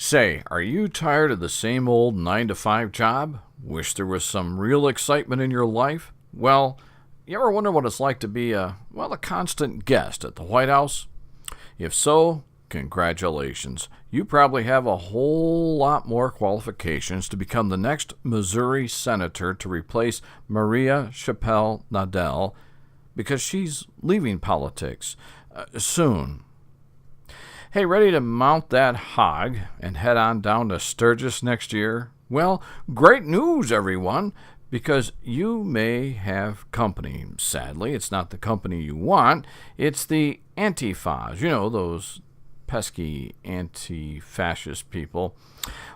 Say, are you tired of the same old 9 to 5 job? Wish there was some real excitement in your life? Well, you ever wonder what it's like to be a constant guest at the White House? If so, congratulations. You probably have a whole lot more qualifications to become the next Missouri senator to replace Maria Chappelle Nadell because she's leaving politics soon. Hey, ready to mount that hog and head on down to Sturgis next year? Well, great news, everyone, because you may have company. Sadly, it's not the company you want. It's the Antifas, those pesky anti-fascist people.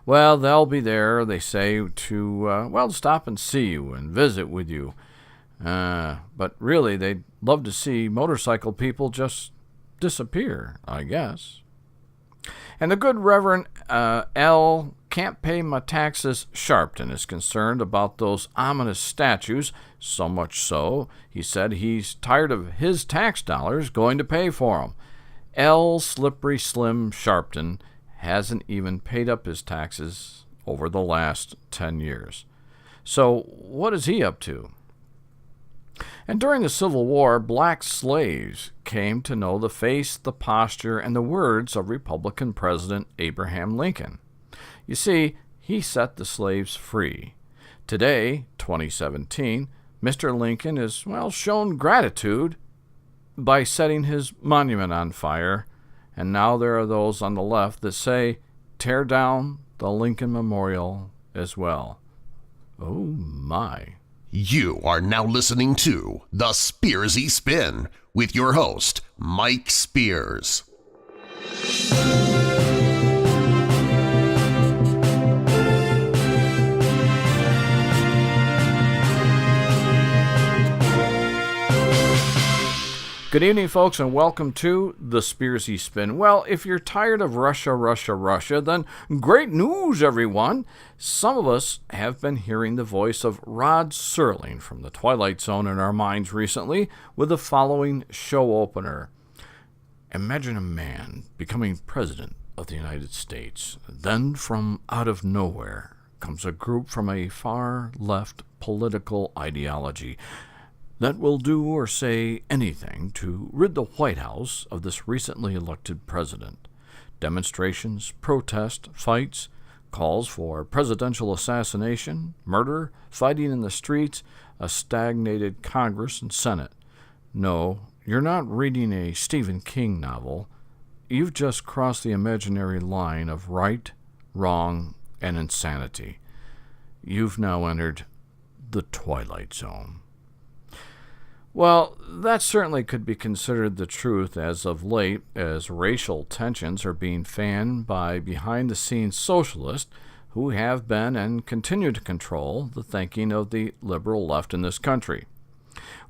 Well, they'll be there, they say, to stop and see you and visit with you. But really, they'd love to see motorcycle people just disappear, I guess. And the good Reverend L. Can't Pay My Taxes Sharpton is concerned about those ominous statues, so much so, he said he's tired of his tax dollars going to pay for them. L. Slippery Slim Sharpton hasn't even paid up his taxes over the last 10 years. So what is he up to? And during the Civil War, black slaves came to know the face, the posture, and the words of Republican President Abraham Lincoln. You see, he set the slaves free. Today, 2017, Mr. Lincoln is, shown gratitude by setting his monument on fire, and now there are those on the left that say, tear down the Lincoln Memorial as well. Oh, my. You are now listening to the Spearsy Spin with your host, Mike Spears. Good evening, folks, and welcome to the Spearsy Spin. Well, if you're tired of Russia, then great news, everyone. Some of us have been hearing the voice of Rod Serling from the Twilight Zone in our minds recently with the following show opener. Imagine a man becoming president of the United States. Then from out of nowhere comes a group from a far left political ideology that will do or say anything to rid the White House of this recently elected president. Demonstrations, protests, fights, calls for presidential assassination, murder, fighting in the streets, a stagnated Congress and Senate. No, you're not reading a Stephen King novel. You've just crossed the imaginary line of right, wrong, and insanity. You've now entered the Twilight Zone. Well, that certainly could be considered the truth as of late, as racial tensions are being fanned by behind-the-scenes socialists who have been and continue to control the thinking of the liberal left in this country.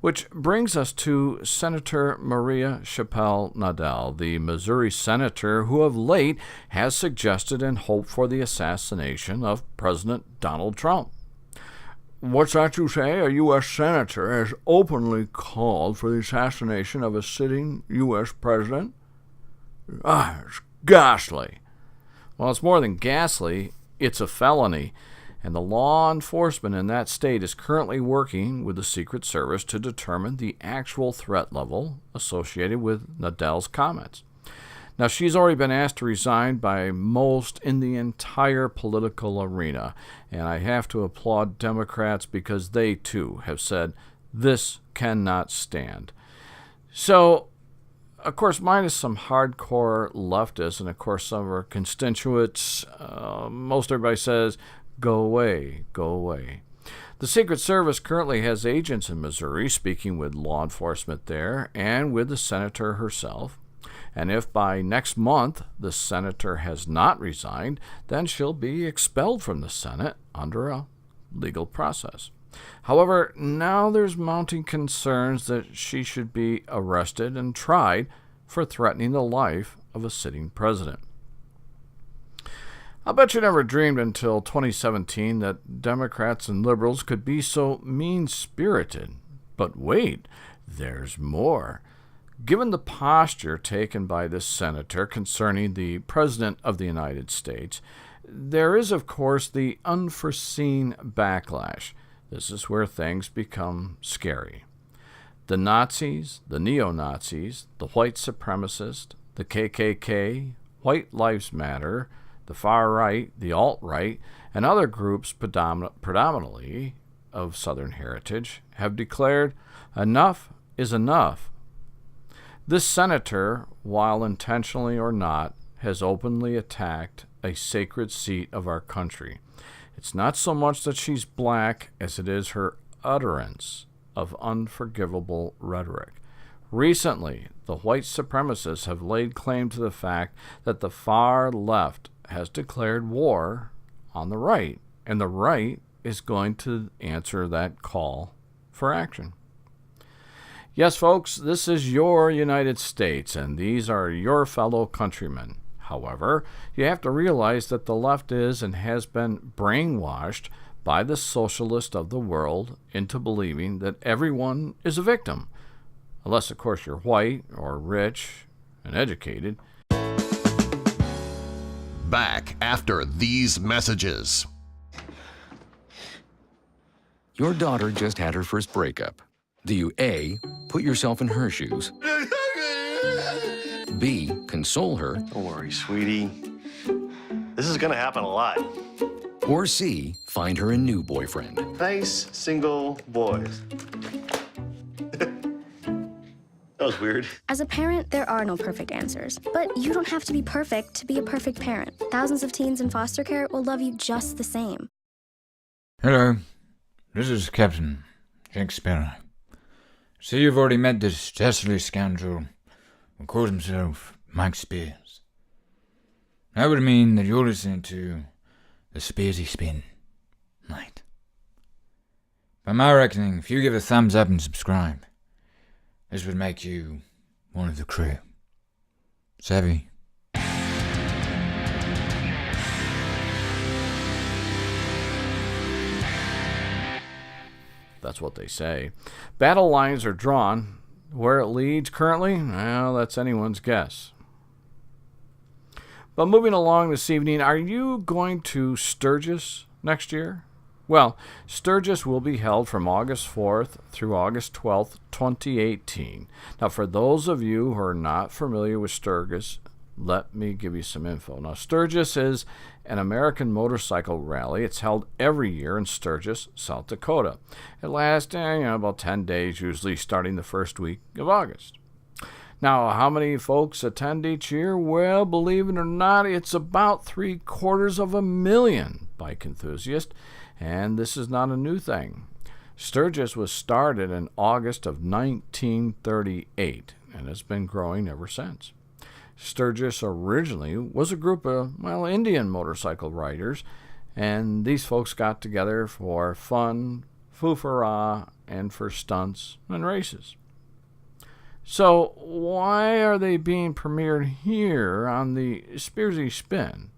Which brings us to Senator Maria Chappelle Nadell, the Missouri senator who of late has suggested and hoped for the assassination of President Donald Trump. What's that you say? A U.S. senator has openly called for the assassination of a sitting U.S. president? It's ghastly. Well, it's more than ghastly. It's a felony. And the law enforcement in that state is currently working with the Secret Service to determine the actual threat level associated with Nadell's comments. Now, she's already been asked to resign by most in the entire political arena, and I have to applaud Democrats because they, too, have said this cannot stand. So, of course, minus some hardcore leftists and, of course, some of our constituents, most everybody says, go away, go away. The Secret Service currently has agents in Missouri speaking with law enforcement there and with the senator herself. And if by next month the senator has not resigned, then she'll be expelled from the Senate under a legal process. However, now there's mounting concerns that she should be arrested and tried for threatening the life of a sitting president. I bet you never dreamed until 2017 that Democrats and liberals could be so mean-spirited. But wait, there's more. Given the posture taken by this senator concerning the President of the United States, there is, of course, the unforeseen backlash. This is where things become scary. The Nazis, the neo-Nazis, the white supremacists, the KKK, White Lives Matter, the far right, the alt-right, and other groups predominantly of Southern heritage have declared enough is enough. This senator, while intentionally or not, has openly attacked a sacred seat of our country. It's not so much that she's black as it is her utterance of unforgivable rhetoric. Recently, the white supremacists have laid claim to the fact that the far left has declared war on the right, and the right is going to answer that call for action. Yes, folks, this is your United States, and these are your fellow countrymen. However, you have to realize that the left is and has been brainwashed by the socialists of the world into believing that everyone is a victim, unless, of course, you're white or rich and educated. Back after these messages. Your daughter just had her first breakup. Do you A, put yourself in her shoes? B, console her? Don't worry, sweetie. This is gonna happen a lot. Or C, find her a new boyfriend? Nice, single boys. That was weird. As a parent, there are no perfect answers. But you don't have to be perfect to be a perfect parent. Thousands of teens in foster care will love you just the same. Hello, this is Captain Jack Sparrow. See, you've already met this dastardly scoundrel who calls himself Mike Spears. That would mean that you're listening to the Spearsy Spin. Right. By my reckoning, if you give a thumbs up and subscribe, this would make you one of the crew. Savvy? That's what they say. Battle lines are drawn. Where it leads currently, well, that's anyone's guess. But moving along this evening, are you going to Sturgis next year? Well, Sturgis will be held from August 4th through August 12th, 2018. Now, for those of you who are not familiar with Sturgis, let me give you some info. Now, Sturgis is an American motorcycle rally. It's held every year in Sturgis, South Dakota. It lasts about 10 days, usually starting the first week of August. Now, how many folks attend each year? Well, believe it or not, it's about 750,000 bike enthusiasts, and this is not a new thing. Sturgis was started in August of 1938, and it's been growing ever since. Sturgis originally was a group of, Indian motorcycle riders, and these folks got together for fun, foo-for-rah, and for stunts and races. So why are they being premiered here on the Spearsy Spin?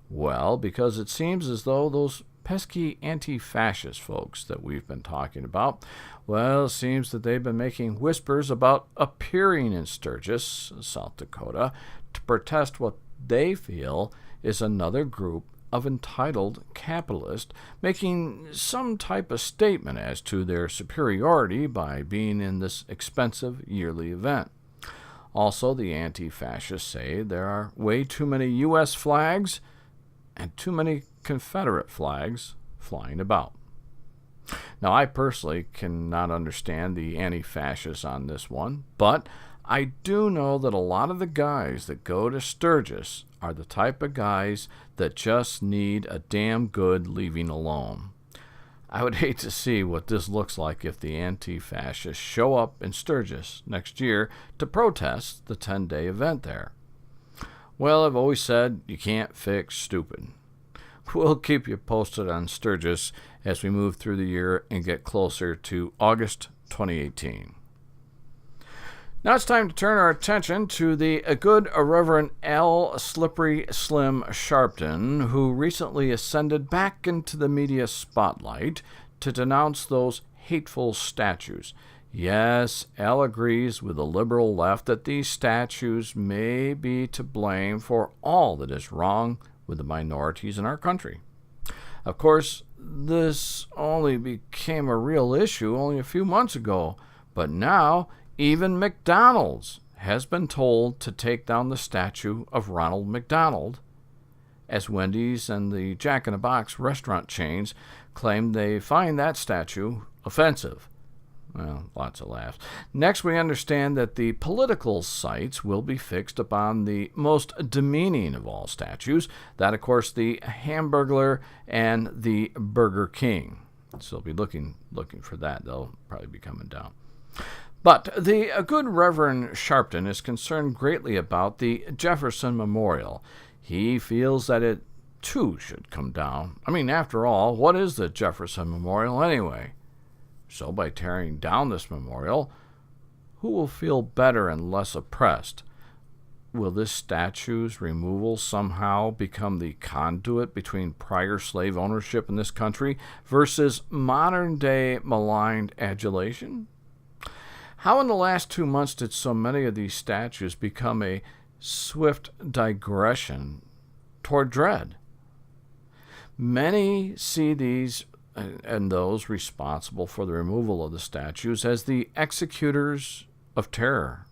Well, because it seems as though those pesky anti-fascist folks that we've been talking about, well, it seems that they've been making whispers about appearing in Sturgis, South Dakota, to protest what they feel is another group of entitled capitalists making some type of statement as to their superiority by being in this expensive yearly event. Also, the anti-fascists say there are way too many U.S. flags and too many Confederate flags flying about. Now, I personally cannot understand the anti-fascists on this one, but I do know that a lot of the guys that go to Sturgis are the type of guys that just need a damn good leaving alone. I would hate to see what this looks like if the anti-fascists show up in Sturgis next year to protest the 10-day event there. Well, I've always said you can't fix stupid. We'll keep you posted on Sturgis as we move through the year and get closer to August 2018. Now it's time to turn our attention to the good Reverend L. Slippery Slim Sharpton, who recently ascended back into the media spotlight to denounce those hateful statues. Yes, Al agrees with the liberal left that these statues may be to blame for all that is wrong with the minorities in our country. Of course, this only became a real issue only a few months ago, but now even McDonald's has been told to take down the statue of Ronald McDonald, as Wendy's and the Jack in the Box restaurant chains claim they find that statue offensive. Well, lots of laughs. Next, we understand that the political sights will be fixed upon the most demeaning of all statues, that, of course, the Hamburglar and the Burger King. So they'll be looking for that. They'll probably be coming down. But the good Reverend Sharpton is concerned greatly about the Jefferson Memorial. He feels that it, too, should come down. I mean, after all, what is the Jefferson Memorial anyway? So by tearing down this memorial, who will feel better and less oppressed? Will this statue's removal somehow become the conduit between prior slave ownership in this country versus modern-day maligned adulation? How in the last 2 months did so many of these statues become a swift digression toward dread? Many see these and those responsible for the removal of the statues as the executors of terror.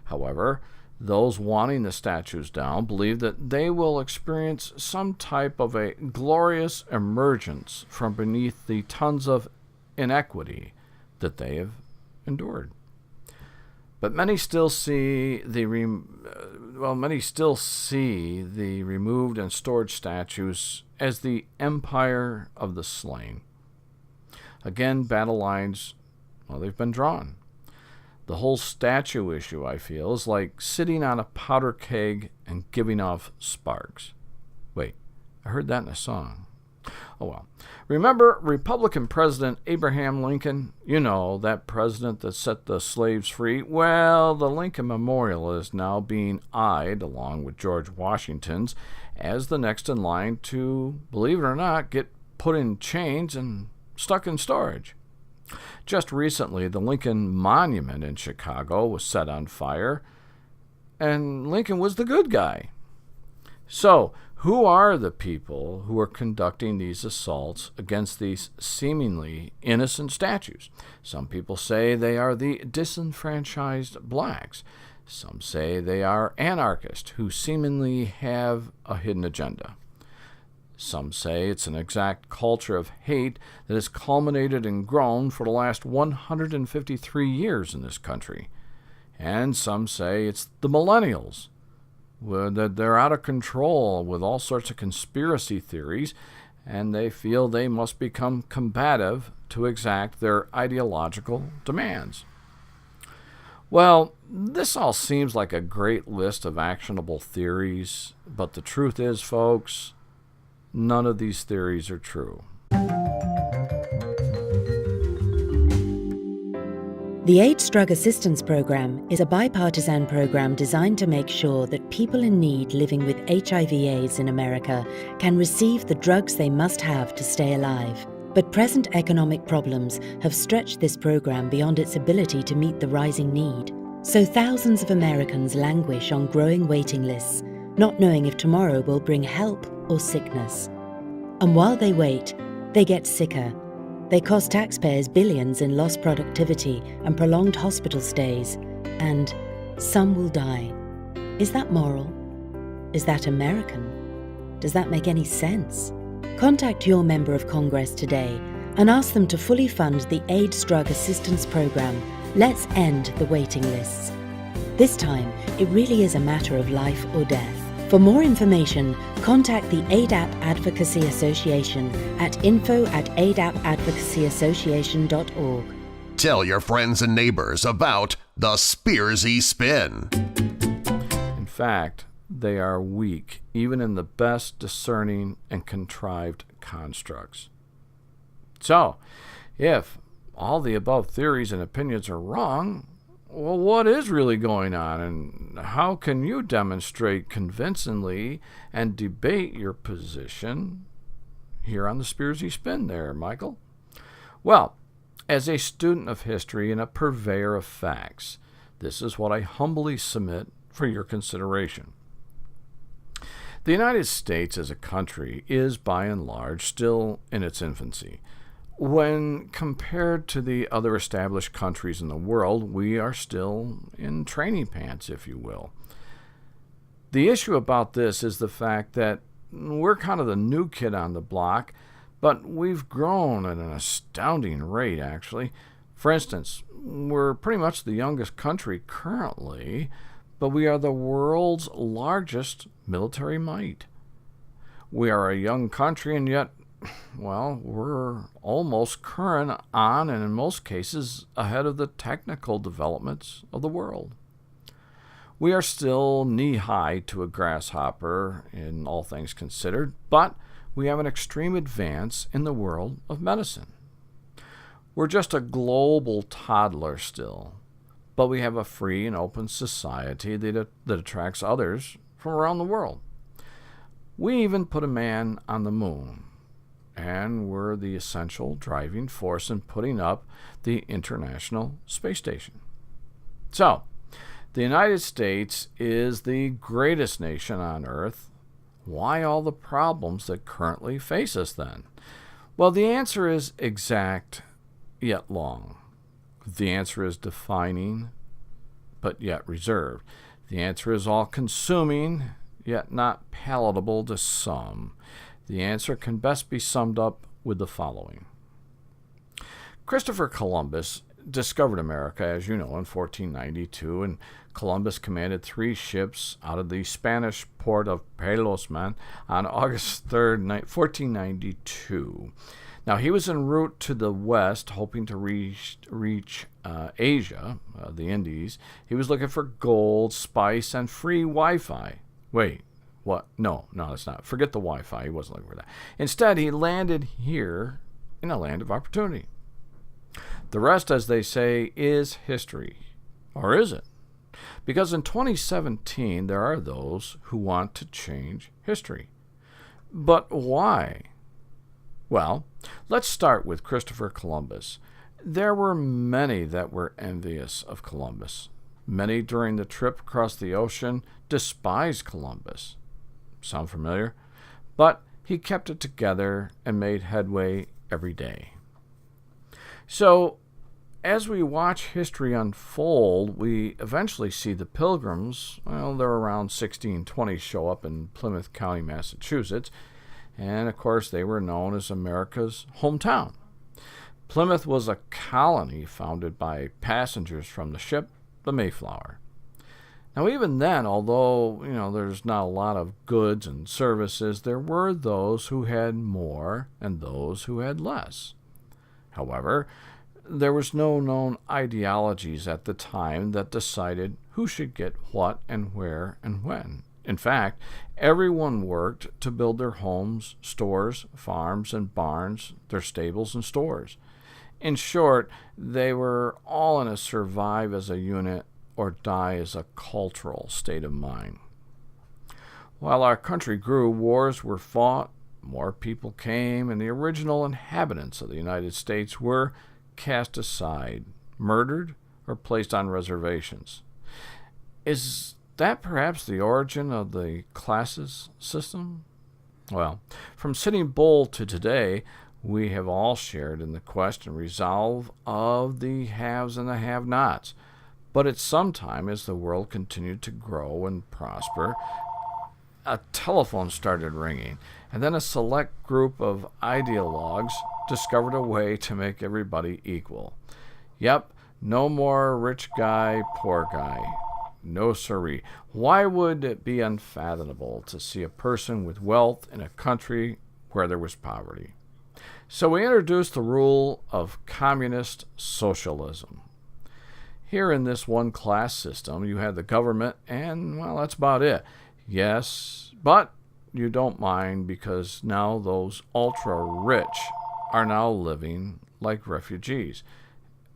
However, those wanting the statues down believe that they will experience some type of a glorious emergence from beneath the tons of inequity that they have endured. But many still see the removed and stored statues as the empire of the slain. Again, battle lines, well, they've been drawn. The whole statue issue, I feel, is like sitting on a powder keg and giving off sparks. Wait, I heard that in a song. Oh well. Remember Republican President Abraham Lincoln? You know, that president that set the slaves free? Well, the Lincoln Memorial is now being eyed, along with George Washington's, as the next in line to, believe it or not, get put in chains and stuck in storage. Just recently, the Lincoln Monument in Chicago was set on fire, and Lincoln was the good guy. So, who are the people who are conducting these assaults against these seemingly innocent statues? Some people say they are the disenfranchised blacks. Some say they are anarchists who seemingly have a hidden agenda. Some say it's an exact culture of hate that has culminated and grown for the last 153 years in this country. And some say it's the millennials, that they're out of control with all sorts of conspiracy theories, and they feel they must become combative to exact their ideological demands. Well, this all seems like a great list of actionable theories, but the truth is, folks, none of these theories are true. The AIDS Drug Assistance Program is a bipartisan program designed to make sure that people in need living with HIV/AIDS in America can receive the drugs they must have to stay alive. But present economic problems have stretched this program beyond its ability to meet the rising need. So thousands of Americans languish on growing waiting lists, not knowing if tomorrow will bring help or sickness. And while they wait, they get sicker. They cost taxpayers billions in lost productivity and prolonged hospital stays, and some will die. Is that moral? Is that American? Does that make any sense? Contact your member of Congress today and ask them to fully fund the AIDS Drug Assistance Program. Let's end the waiting lists. This time, it really is a matter of life or death. For more information, contact the ADAP Advocacy Association at info@adapadvocacyassociation.org. Tell your friends and neighbors about the Spearsy Spin. In fact, they are weak, even in the best discerning and contrived constructs. So, if all the above theories and opinions are wrong, well, what is really going on, and how can you demonstrate convincingly and debate your position here on the Spearsy Spin there, Michael? Well, As a student of history and a purveyor of facts, this is what I humbly submit for your consideration. The United States as a country is, by and large, still in its infancy. When compared to the other established countries in the world, we are still in training pants, if you will. The issue about this is the fact that we're kind of the new kid on the block, but we've grown at an astounding rate, actually. For instance, we're pretty much the youngest country currently, but we are the world's largest military might. We are a young country, and yet, well, we're almost current on, and in most cases, ahead of the technical developments of the world. We are still knee-high to a grasshopper in all things considered, but we have an extreme advance in the world of medicine. We're just a global toddler still, but we have a free and open society that attracts others from around the world. We even put a man on the moon, and we're the essential driving force in putting up the International Space Station. So, the United States is the greatest nation on Earth. Why all the problems that currently face us then? Well, the answer is exact yet long. The answer is defining but yet reserved. The answer is all-consuming yet not palatable to some. The answer can best be summed up with the following. Christopher Columbus discovered America, as you know, in 1492, and Columbus commanded 3 ships out of the Spanish port of Palos, on August 3rd, 1492. Now, he was en route to the west, hoping to reach Asia, the Indies. He was looking for gold, spice, and free Wi-Fi. Wait, what? No, that's not. Forget the Wi-Fi. He wasn't looking for that. Instead, he landed here in a land of opportunity. The rest, as they say, is history. Or is it? Because in 2017, there are those who want to change history. But why? Well, let's start with Christopher Columbus. There were many that were envious of Columbus. Many during the trip across the ocean despised Columbus. Sound familiar? But he kept it together and made headway every day. So, as we watch history unfold, we eventually see the Pilgrims, well, they're around 1620, show up in Plymouth County, Massachusetts, and of course they were known as America's hometown. Plymouth was a colony founded by passengers from the ship, the Mayflower. Now even then, although, there's not a lot of goods and services, there were those who had more and those who had less. However, there was no known ideologies at the time that decided who should get what and where and when. In fact, everyone worked to build their homes, stores, farms, and barns, their stables and stores. In short, they were all in a survive as a unit or die as a cultural state of mind. While our country grew, wars were fought, more people came, and the original inhabitants of the United States were cast aside, murdered, or placed on reservations. Is that perhaps the origin of the classes system? Well, from Sitting Bull to today, we have all shared in the quest and resolve of the haves and the have-nots. But at some time, as the world continued to grow and prosper, a telephone started ringing, and then a select group of ideologues discovered a way to make everybody equal. Yep, no more rich guy, poor guy. No siree. Why would it be unfathomable to see a person with wealth in a country where there was poverty? So we introduced the rule of communist socialism. Here in this one-class system, you had the government, and, well, that's about it. Yes, but you don't mind because now those ultra-rich are now living like refugees.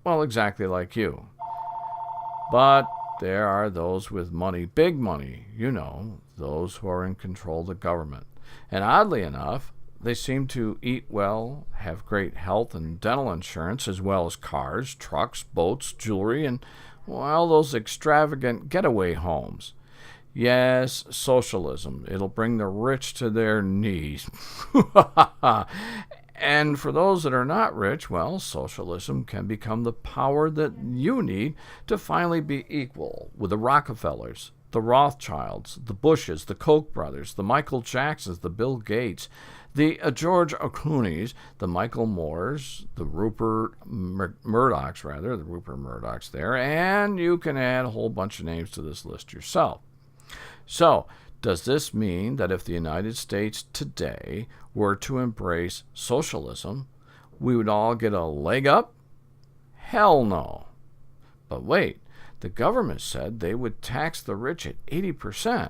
Well, exactly like you. But there are those with money, big money, those who are in control of the government. And oddly enough, they seem to eat well, have great health and dental insurance, as well as cars, trucks, boats, jewelry, and, well, those extravagant getaway homes. Yes, socialism. It'll bring the rich to their knees. And for those that are not rich, well, socialism can become the power that you need to finally be equal with the Rockefellers, the Rothschilds, the Bushes, the Koch brothers, the Michael Jacksons, the Bill Gates, the George Clooney's, the Michael Moores, the Rupert Murdochs there, and you can add a whole bunch of names to this list yourself. So, does this mean that if the United States today were to embrace socialism, we would all get a leg up? Hell no. But wait, the government said they would tax the rich at 80%.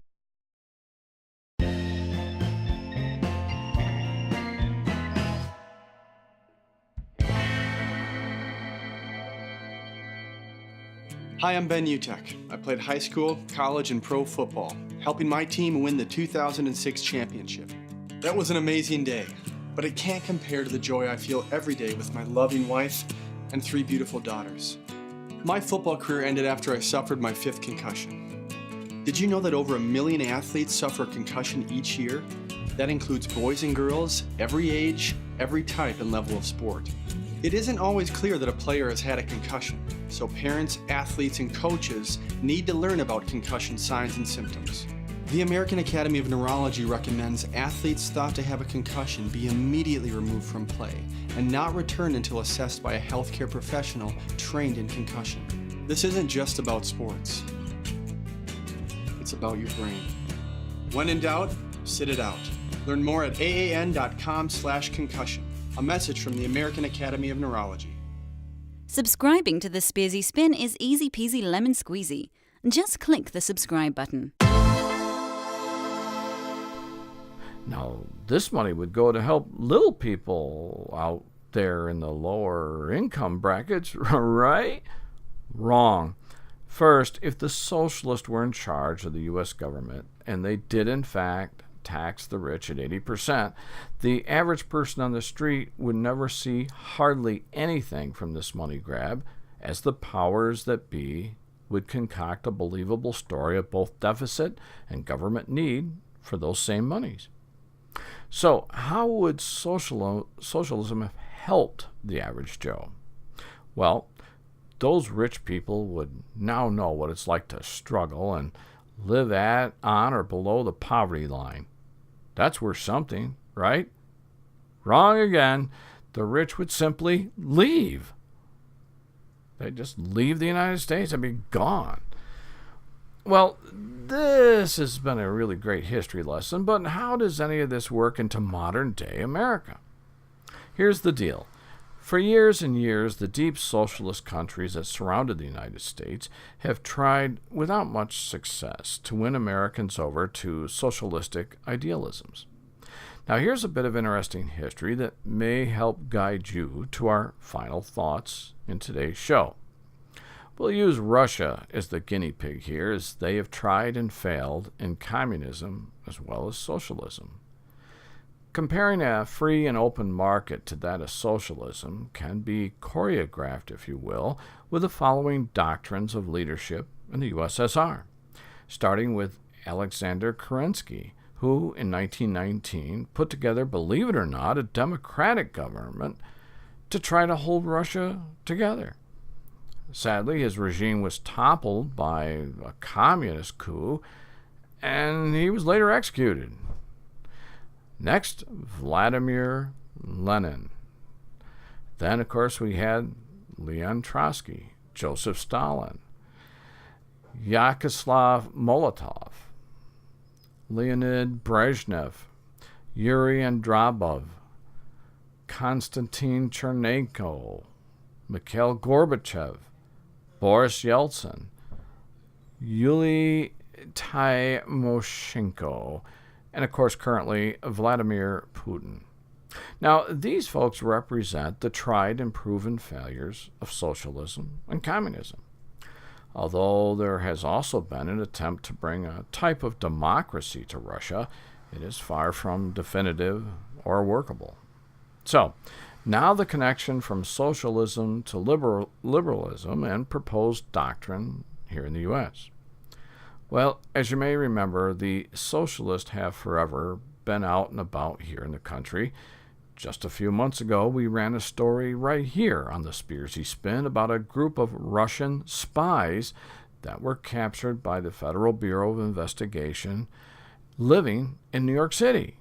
Hi, I'm Ben Utek. I played high school, college, and pro football, helping my team win the 2006 championship. That was an amazing day, but it can't compare to the joy I feel every day with my loving wife and 3 beautiful daughters. My football career ended after I suffered my 5th concussion. Did you know that over 1 million athletes suffer a concussion each year? That includes boys and girls, every age, every type and level of sport. It isn't always clear that a player has had a concussion, so parents, athletes, and coaches need to learn about concussion signs and symptoms. The American Academy of Neurology recommends athletes thought to have a concussion be immediately removed from play and not returned until assessed by a healthcare professional trained in concussion. This isn't just about sports. It's about your brain. When in doubt, sit it out. Learn more at aan.com/concussion. A message from the American Academy of Neurology. Subscribing to the Spearsy Spin is easy peasy lemon squeezy. Just click the subscribe button. Now, this money would go to help little people out there in the lower income brackets, right? Wrong. First, if the socialists were in charge of the U.S. government, and they did in fact tax the rich at 80%, the average person on the street would never see hardly anything from this money grab, as the powers that be would concoct a believable story of both deficit and government need for those same monies. So how would socialism have helped the average Joe? Well, those rich people would now know what it's like to struggle and live at, on, or below the poverty line. That's worth something, right? Wrong again. The rich would simply leave. They'd just leave the United States and be gone. Well, this has been a really great history lesson, but how does any of this work into modern-day America? Here's the deal. For years and years, the deep socialist countries that surrounded the United States have tried, without much success, to win Americans over to socialistic idealisms. Now, here's a bit of interesting history that may help guide you to our final thoughts in today's show. We'll use Russia as the guinea pig here, as they have tried and failed in communism as well as socialism. Comparing a free and open market to that of socialism can be choreographed, if you will, with the following doctrines of leadership in the USSR, starting with Alexander Kerensky, who in 1919 put together, believe it or not, a democratic government to try to hold Russia together. Sadly, his regime was toppled by a communist coup, and he was later executed. Next, Vladimir Lenin. Then, of course, we had Leon Trotsky, Joseph Stalin, Vyacheslav Molotov, Leonid Brezhnev, Yuri Andropov, Konstantin Chernenko, Mikhail Gorbachev, Boris Yeltsin, Yulia Tymoshenko, and of course currently Vladimir Putin. Now, these folks represent the tried and proven failures of socialism and communism. Although there has also been an attempt to bring a type of democracy to Russia, it is far from definitive or workable. So, now the connection from socialism to liberalism and proposed doctrine here in the U.S. Well, as you may remember, the socialists have forever been out and about here in the country. Just a few months ago, we ran a story right here on the Spearsy Spin about a group of Russian spies that were captured by the Federal Bureau of Investigation living in New York City.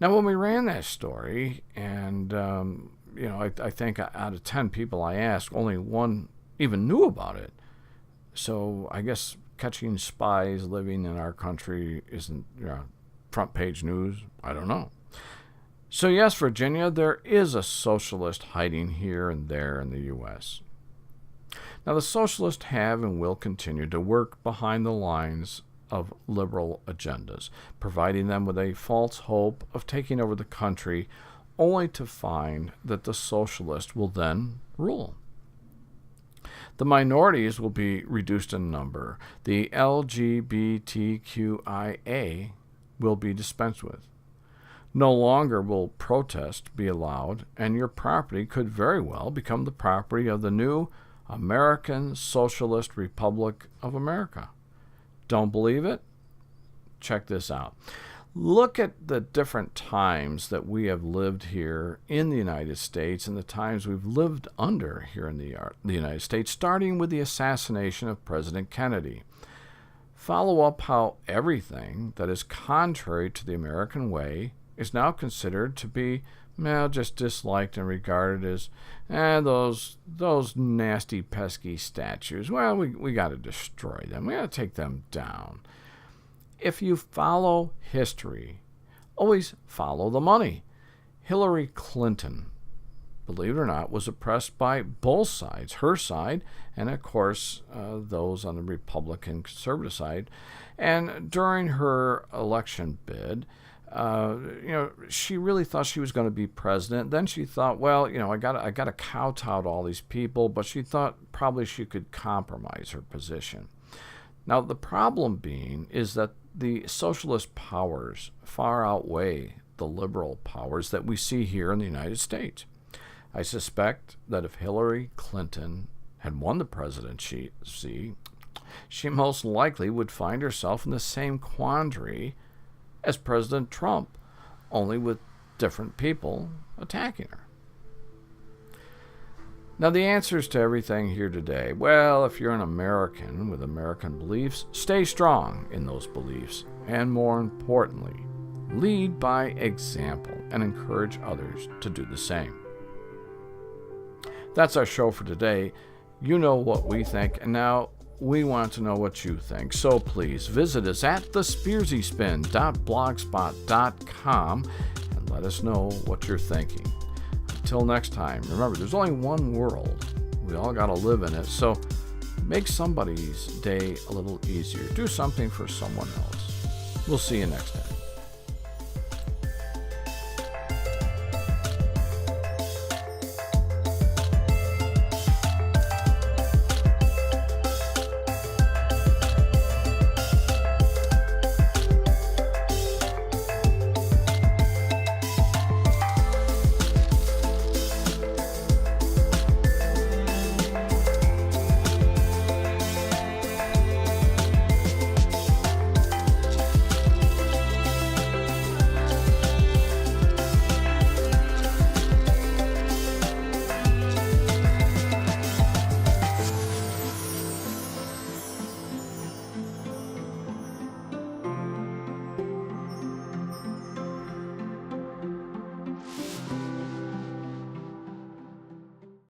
Now, when we ran that story, and I think out of 10 people I asked, only one even knew about it. So I guess catching spies living in our country isn't front page news. I don't know. So yes, Virginia, there is a socialist hiding here and there in the U.S. Now, the socialists have and will continue to work behind the lines of liberal agendas, providing them with a false hope of taking over the country, only to find that the socialists will then rule. The minorities will be reduced in number. The LGBTQIA will be dispensed with. No longer will protest be allowed, and your property could very well become the property of the new American Socialist Republic of America. Don't believe it? Check this out. Look at the different times that we have lived here in the United States and the times we've lived under here in the United States, starting with the assassination of President Kennedy. Follow up how everything that is contrary to the American way is now considered to be just disliked and regarded as those nasty, pesky statues. Well, we got to destroy them. We got to take them down. If you follow history, always follow the money. Hillary Clinton, believe it or not, was oppressed by both sides, her side and, of course, those on the Republican conservative side. And during her election bid, she really thought she was going to be president. Then she thought, I got to kowtow to all these people, but she thought probably she could compromise her position. Now, the problem being is that the socialist powers far outweigh the liberal powers that we see here in the United States. I suspect that if Hillary Clinton had won the presidency, she most likely would find herself in the same quandary as President Trump, only with different people attacking her. Now, the answers to everything here today, well, if you're an American with American beliefs, stay strong in those beliefs, and more importantly, lead by example and encourage others to do the same. That's our show for today. You know what we think, and now we want to know what you think. So please visit us at thespearsyspin.blogspot.com and let us know what you're thinking. Until next time, remember, there's only one world. We all got to live in it. So make somebody's day a little easier. Do something for someone else. We'll see you next time.